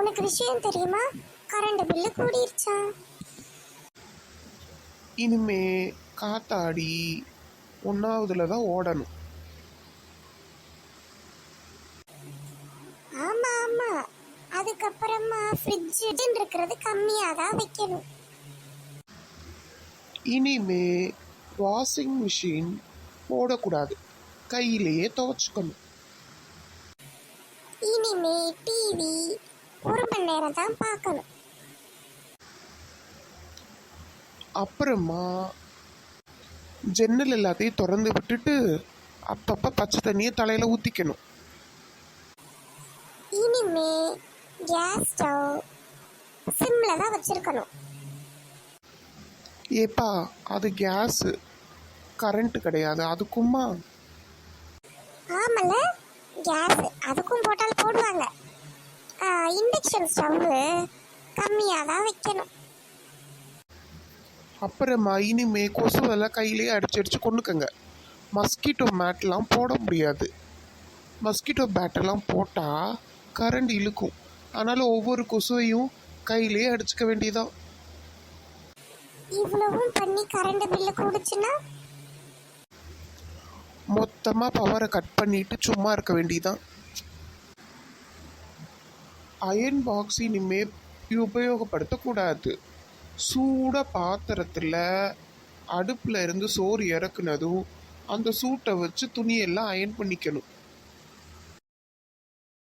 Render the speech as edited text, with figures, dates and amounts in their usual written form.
உனக்கு விஷயம் தெரியுமா? கரண்ட் பில்லு கூடிருச்சா? இனிமே காத்தாடி ஒன்றாவதுல தான் ஓடணும். ஆமா ஆமா, அதுக்கப்புறமா ஃப்ரிட்ஜ் இருக்கிறது கம்மியாக தான் வைக்கணும். இனிமே வாஷிங் மிஷின் போடக்கூடாது, கையிலேயே துவைச்சுக்கணும். இனிமே டிவி 1 மணி நேரம் தான் பார்க்கணும். அப்புறமா ஜன்னல் எல்லாத்தையும் திறந்து விட்டுட்டு அப்பப்போ பச்சை தண்ணியை தலையில் ஊற்றிக்கணும். இனிமே கேஸ் ஸ்டவ் சிம்ல தான் வச்சிருக்கணும். ஏப்பா, அது கேஸு, கரண்ட் கிடையாது. அதுக்குமா? ஆமல, கேஸ் அதுக்கும் போட்டால் போடுவாங்க. இண்டக்ஷன் ஸ்டவ் கம்மியாக தான் வைக்கணும். அப்புறமா இனிமே கொசுவெல்லாம் கையிலேயே அடிச்சு கொண்டுக்கங்க. மஸ்கிட்டோ மேட்லாம் போட முடியாது. மஸ்கிட்டோ பேட்டெல்லாம் போட்டால் கரண்ட் இழுக்கும். அதனால் ஒவ்வொரு கொசுவையும் கையிலேயே அடிச்சுக்க வேண்டியதான். இவ்வளவும் பண்ணி கரண்ட் பில்லு கூடுச்சுன்னா மொத்தமாக பவரை கட் பண்ணிட்டு சும்மா இருக்க வேண்டியதான். அயன் பாக்ஸ் இனிமே உபயோகப்படுத்தக்கூடாது. சூட பாத்திரத்தில் அடுப்பில் இருந்து சோறு இறக்குனதும் அந்த சூட்டை வச்சு துணியெல்லாம் அயன் பண்ணிக்கணும்.